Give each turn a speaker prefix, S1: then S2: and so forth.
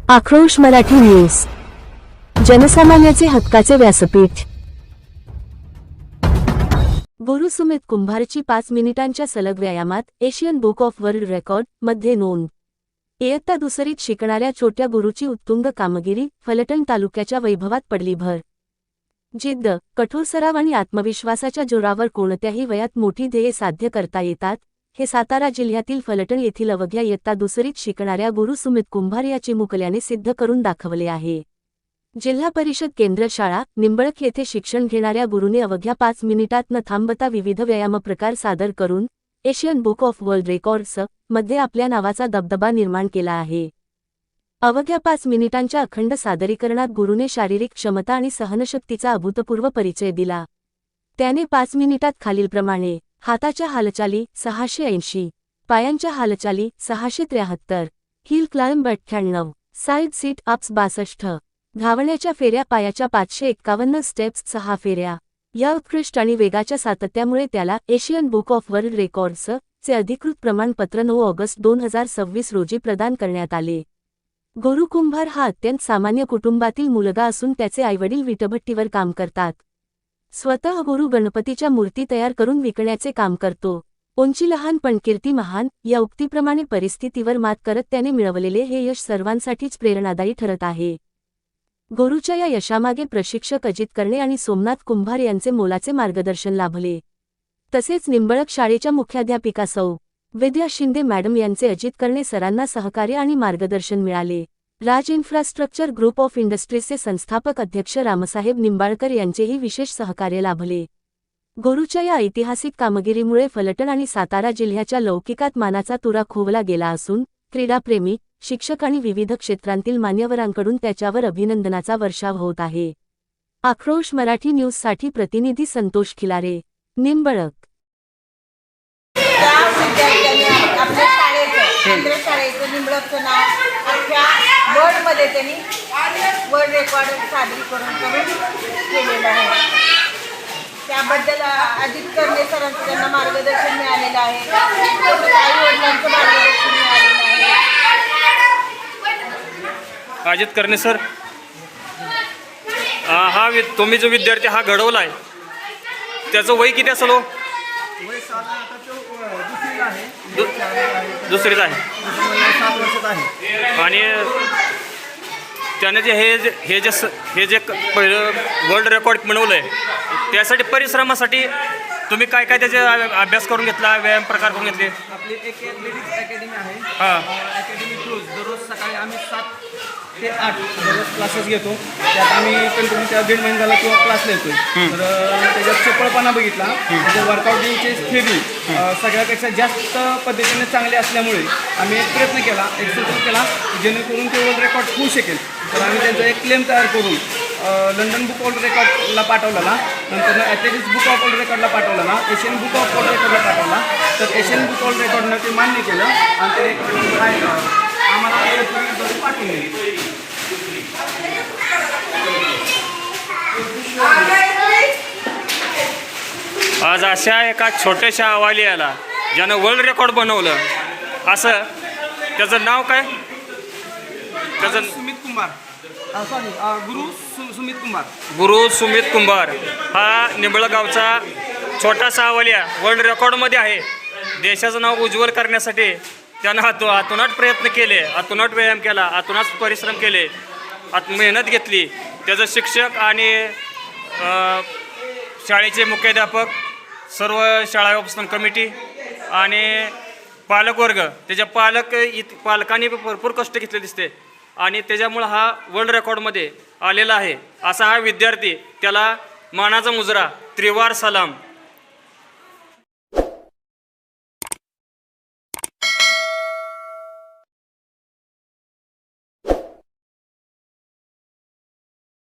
S1: आक्रोश मराठी न्यूज, जनसामान्याचे हक्काचे व्यासपीठ। गुरु सुमित कुंभारची 5 मिनिटांच्या सलग व्यायामात Asian book of world record मध्ये नोंद। इयत्ता दुसरीत शिकणाऱ्या छोट्या गुरुची उत्तुंग कामगिरी फलटण तालुक्याच्या वैभवात पडली भर। जिद्द, कठोर सराव आणि आत्मविश्वासाच्या जोरावर कोणत्याही वयात मोठी ध्येये साध्य करता येतात, हे सातारा जिल्ह्यातील फलटण येथील अवघ्या इयत्ता दुसरीत शिकणाऱ्या गुरु सुमित कुंभार या चिमुकल्याने सिद्ध करून दाखवले आहे। जिल्हा परिषद केंद्र शाळा निंबळक येथे शिक्षण घेणाऱ्या गुरुने अवघ्या 5 मिनिटात न थांबता विविध व्यायाम प्रकार सादर करून Asian book of world records मध्ये आपल्या नावाचा दबदबा निर्माण केला आहे। अवघ्या 5 मिनिटांच्या अखंड सादरीकरणात गुरुने शारीरिक क्षमता आणि सहनशक्तीचा अभूतपूर्व परिचय दिला। त्याने 5 मिनिटात खालीलप्रमाणे हाताच्या हालचाली 680, पायांच्या हालचाली 673, hill climb 98, side seat ups 62, धावण्याच्या फेऱ्या पायाच्या 551 स्टेप्स 6 फेऱ्या। या उत्कृष्ट आणि वेगाच्या सातत्यामुळे त्याला Asian book of world records चे अधिकृत प्रमाणपत्र 9 ऑगस्ट 2026 रोजी प्रदान करण्यात आले। गुरु कुंभार हा अत्यंत सामान्य कुटुंबातील मुलगा असून त्याचे आईवडील विटभट्टीवर काम करतात। स्वतः गुरु गणपतीच्या मूर्ती तयार करून विकण्याचे काम करतो। उंची लहान पण कीर्ती महान या उक्तीप्रमाणे परिस्थितीवर मात करत त्याने मिळवलेले हे यश सर्वांसाठीच प्रेरणादायी ठरत आहे। गुरुच्या या यशामागे प्रशिक्षक अजित करणे आणि सोमनाथ कुंभार यांचे मोलाचे मार्गदर्शन लाभले। तसेच निंबळक शाळेच्या मुख्याध्यापिका सौ. विद्या शिंदे मॅडम यांचे अजित करणे सरांना सहकार्य आणि मार्गदर्शन मिळाले। राज इन्फ्रास्ट्रक्चर ग्रुप ऑफ इंडस्ट्रीजचे संस्थापक अध्यक्ष रामसाहेब निंबाळकर यांचेही विशेष सहकार्य लाभले। गुरुच्या या ऐतिहासिक कामगिरीमुळे फलटण आणि सातारा जिल्ह्याच्या लौकिकात मानाचा तुरा खोवला गेला असून क्रीडाप्रेमी, शिक्षक आणि विविध क्षेत्रांतील मान्यवरांकडून त्याच्यावर अभिनंदनाचा वर्षाव होत आहे। आक्रोश मराठी न्यूजसाठी प्रतिनिधी संतोष खिलारे, निंबळक।
S2: आपल्या केंद्र शाळेचं निंबळकचं नाव अख्ख्या वर्ल्डमध्ये त्यांनी वर्ल्ड रेकॉर्ड सादरीकरण करून केलेलं आहे। त्याबद्दल अजित करणे सरांचं त्यांना मार्गदर्शन मिळालेलं आहे, आई वडिलांचं मार्गदर्शन मिळालेलं आहे।
S3: अजित करणे सर, हा तुम्ही जो विद्यार्थी हा घडवला आहे त्याचं वय किती असेल?
S4: वय
S3: दुसरीत आहे
S4: 7 वर्षात आहे।
S3: आणि त्याने जे हे जे पहिलं वर्ल्ड रेकॉर्ड बनवलं आहे त्यासाठी परिश्रमासाठी तुम्ही काय काय त्याचे अभ्यास करून घेतला, व्यायाम प्रकार करून घेतले?
S4: आपली एक ॲथलेटिक्स अकॅडमी आहे।
S3: हां,
S4: अकॅडमी क्लोज दररोज सकाळी आम्ही 7 ते 8 दररोज क्लासेस घेतो। त्यात आम्ही कंटिन्यू त्या 1.5 महिन्याला किंवा क्लास लेतो। तर त्याच्यात चपळपणा बघितला, त्याच्या वर्कआउटिंगचे थेरी सगळ्यापेक्षा जास्त पद्धतीने चांगले असल्यामुळे आम्ही एक प्रयत्न केला, एक सूचना केला जेणेकरून ते वर्ल्ड रेकॉर्ड होऊ शकेल। तर आम्ही त्यांचा एक क्लेम तयार करून लंडन बुक ऑफ रेकॉर्डला पाठवलेला, नंतर ॲथलेटिक्स बुक ऑफ वर्ल्ड रेकॉर्डला पाठवलेला, एशियन बुक ऑफ वर्ल्ड रेकॉर्डला पाठवला। तर एशियन बुक ऑफ रेकॉर्डनं ते मान्य केलं आणि ते आम्हाला पाठवून दिली।
S3: आज अशा एका छोट्याशा अवालियाला ज्यानं वर्ल्ड रेकॉर्ड बनवलं, असं त्याचं नाव काय? त्याचं
S4: सुमित कुंभार, सॉरी सुमित कुंभार।
S3: गुरु सुमित कुंभार हा निंबळगावचा छोटासा अवलिया वर्ल्ड रेकॉर्डमध्ये आहे। देशाचं नाव उज्ज्वल करण्यासाठी त्यानं अतोनाट प्रयत्न केले, अतोनाट व्यायाम केला, अतोनाट परिश्रम केले, मेहनत घेतली। त्याचं शिक्षक आणि शाळेचे मुख्याध्यापक, सर्व शाळा व्यवस्थापन कमिटी आणि पालकवर्ग, त्याच्या पालकांनी भरपूर कष्ट घेतले दिसते आणि त्याच्यामुळं हा वर्ल्ड रेकॉर्डमध्ये आलेला आहे। असा हा विद्यार्थी, त्याला मानाचा मुजरा, त्रिवार सलाम।